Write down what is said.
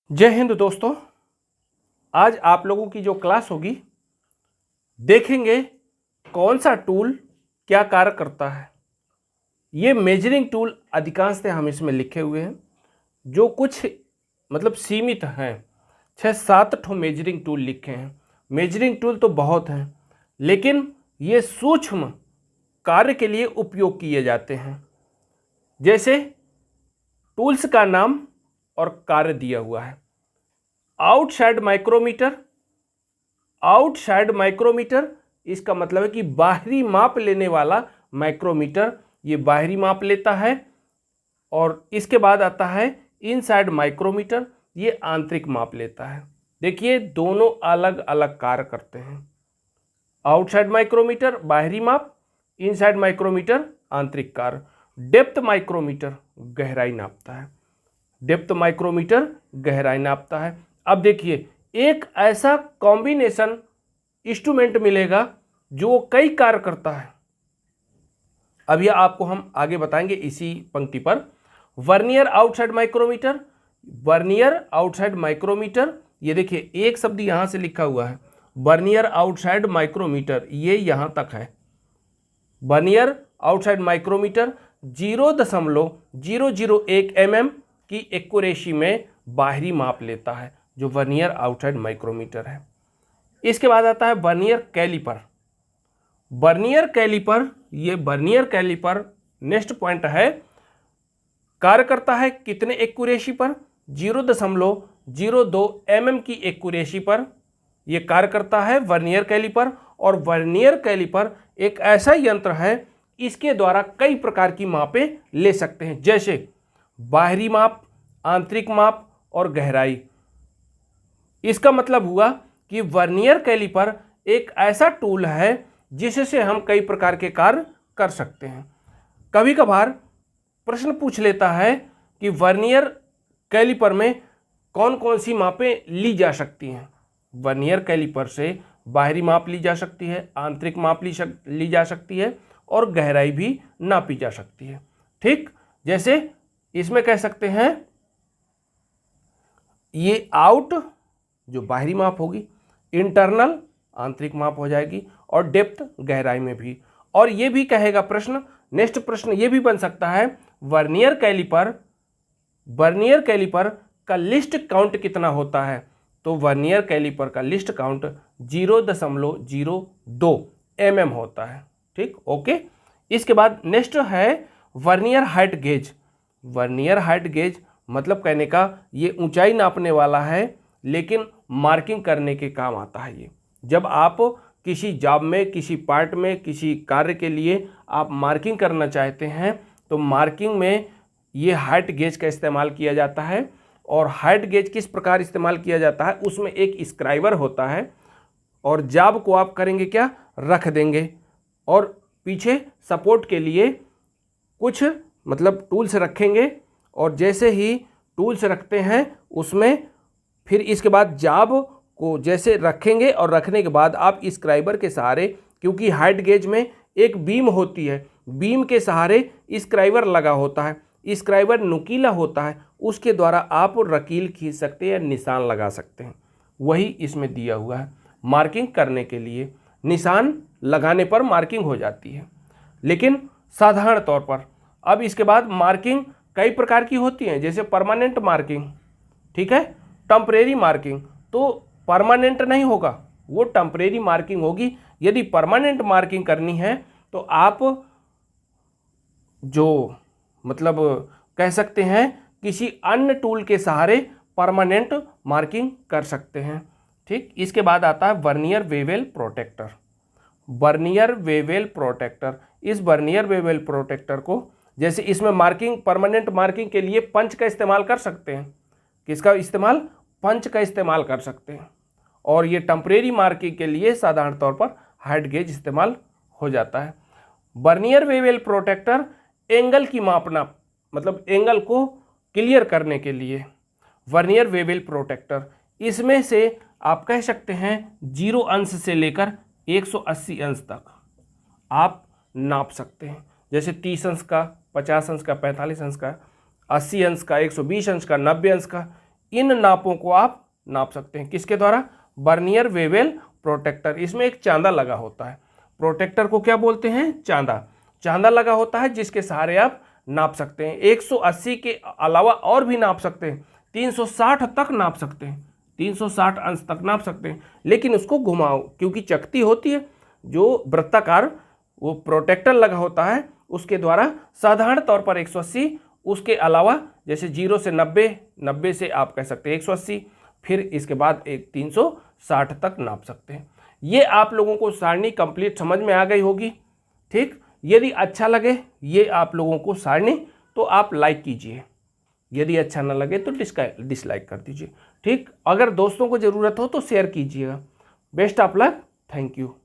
जय हिंद दोस्तों। आज आप लोगों की जो क्लास होगी, देखेंगे कौन सा टूल क्या कार्य करता है। ये मेजरिंग टूल अधिकांशतः हम इसमें लिखे हुए हैं, जो कुछ सीमित हैं। 6-7 ठो मेजरिंग टूल लिखे हैं। मेजरिंग टूल तो बहुत हैं, लेकिन ये सूक्ष्म कार्य के लिए उपयोग किए जाते हैं। जैसे टूल्स का नाम और कार्य दिया हुआ है। Outside micrometer. आउटसाइड माइक्रोमीटर इसका मतलब है कि बाहरी माप लेने वाला माइक्रोमीटर, ये बाहरी माप लेता है। और इसके बाद आता है इनसाइड माइक्रोमीटर, ये आंतरिक माप लेता है। देखिए दोनों अलग अलग कार्य करते हैं। आउटसाइड माइक्रोमीटर बाहरी माप, इनसाइड माइक्रोमीटर आंतरिक कार्य। डेप्थ माइक्रोमीटर गहराई नापता है। डेप्थ माइक्रोमीटर गहराई नापता है। अब देखिए एक ऐसा कॉम्बिनेशन इंस्ट्रूमेंट मिलेगा जो कई कार्य करता है। अब यह आपको हम आगे बताएंगे इसी पंक्ति पर। Vernier outside micrometer. Vernier outside micrometer, ये देखिए एक शब्द यहां से लिखा हुआ है वर्नियर आउटसाइड माइक्रोमीटर, ये यहां तक है। वर्नियर आउटसाइड माइक्रोमीटर 0.001 mm की एक्यूरेसी में बाहरी माप लेता है, जो वर्नियर आउटसाइड माइक्रोमीटर है। इसके बाद आता है वर्नियर कैलिपर। वर्नियर कैलिपर, ये वर्नियर कैलिपर नेक्स्ट पॉइंट है, कार्य करता है कितने एक्यूरेसी पर? 0.02 mm की एक्यूरेसी पर यह कार्य करता है वर्नियर कैलिपर। और वर्नियर कैलिपर एक ऐसा यंत्र है, इसके द्वारा कई प्रकार की मापें ले सकते हैं, जैसे बाहरी माप, आंतरिक माप और गहराई। इसका मतलब हुआ कि वर्नियर कैलिपर एक ऐसा टूल है जिससे हम कई प्रकार के कार्य कर सकते हैं। कभी कभार प्रश्न पूछ लेता है कि वर्नियर कैलिपर में कौन कौन सी मापें ली जा सकती हैं। वर्नियर कैलिपर से बाहरी माप ली जा सकती है, आंतरिक माप ली जा सकती है और गहराई भी नापी जा सकती है। ठीक, जैसे इसमें कह सकते हैं ये आउट जो बाहरी माप होगी, इंटरनल आंतरिक माप हो जाएगी, और डेप्थ गहराई में भी। और ये भी कहेगा प्रश्न, नेक्स्ट प्रश्न ये भी बन सकता है वर्नियर कैलिपर का लिस्ट काउंट कितना होता है? तो वर्नियर कैलिपर का लिस्ट काउंट 0.02 mm होता है। ठीक, ओके। इसके बाद नेक्स्ट है vernier height gauge. Vernier height gauge मतलब कहने का ये ऊंचाई नापने वाला है, लेकिन मार्किंग करने के काम आता है। ये जब आप किसी जॉब में, किसी पार्ट में, किसी कार्य के लिए आप मार्किंग करना चाहते हैं, तो मार्किंग में ये हाइट गेज का इस्तेमाल किया जाता है। और हाइट गेज किस प्रकार इस्तेमाल किया जाता है? उसमें एक स्क्राइबर होता है, और जॉब को आप करेंगे क्या? रख देंगे, और पीछे सपोर्ट के लिए कुछ टूल्स रखेंगे। और जैसे ही टूल्स रखते हैं उसमें फिर इसके बाद जॉब को जैसे रखेंगे, और रखने के बाद आप स्क्राइबर के सहारे, क्योंकि हाइट गेज में एक बीम होती है, बीम के सहारे स्क्राइबर लगा होता है, स्क्राइबर नुकीला होता है, उसके द्वारा आप रकील खींच सकते हैं या निशान लगा सकते हैं। वही इसमें दिया हुआ है। मार्किंग करने के लिए निशान लगाने पर मार्किंग हो जाती है, लेकिन साधारण तौर पर। अब इसके बाद मार्किंग कई प्रकार की होती हैं, जैसे परमानेंट मार्किंग, ठीक है, टेम्परेरी मार्किंग। तो परमानेंट नहीं होगा, वो टेम्परेरी मार्किंग होगी। यदि परमानेंट मार्किंग करनी है तो आप जो कह सकते हैं किसी अन्य टूल के सहारे परमानेंट मार्किंग कर सकते हैं। ठीक, इसके बाद आता है vernier bevel protractor. Vernier bevel protractor, इस वर्नियर वेवेल प्रोटेक्टर को, जैसे इसमें मार्किंग, परमानेंट मार्किंग के लिए पंच का इस्तेमाल कर सकते हैं। किसका इस्तेमाल? पंच का इस्तेमाल कर सकते हैं। और ये टेम्परेरी मार्किंग के लिए साधारण तौर पर हाइट गेज इस्तेमाल हो जाता है। वर्नियर वेवेल प्रोटेक्टर एंगल की मापना, एंगल को क्लियर करने के लिए वर्नियर वेवेल प्रोटेक्टर, इसमें से आप कह सकते हैं 0 अंश से लेकर 180 अंश तक आप नाप सकते हैं। जैसे 30 अंश का, 50 अंश का, 45 अंश का, 80 अंश का, 120 अंश का, 90 अंश का, इन नापों को आप नाप सकते हैं। किसके द्वारा? Vernier bevel protractor. इसमें एक चांदा लगा होता है। प्रोटेक्टर को क्या बोलते हैं? चांदा। चांदा लगा होता है जिसके सहारे आप नाप सकते हैं। 180 के अलावा और भी नाप सकते हैं, 360 तक नाप सकते हैं, 360 अंश तक नाप सकते हैं। लेकिन उसको घुमाओ, क्योंकि चकती होती है जो वृत्ताकार, वो प्रोटेक्टर लगा होता है, उसके द्वारा साधारण तौर पर 180, उसके अलावा जैसे 0 से 90, 90 से आप कह सकते हैं 180, फिर इसके बाद एक 360 तक नाप सकते हैं। ये आप लोगों को सारणी कंप्लीट समझ में आ गई होगी। ठीक, यदि अच्छा लगे ये आप लोगों को सारणी तो आप लाइक कीजिए, यदि अच्छा ना लगे तो डिसलाइक कर दीजिए। ठीक, अगर दोस्तों को ज़रूरत हो तो शेयर कीजिएगा। Best of luck, thank you.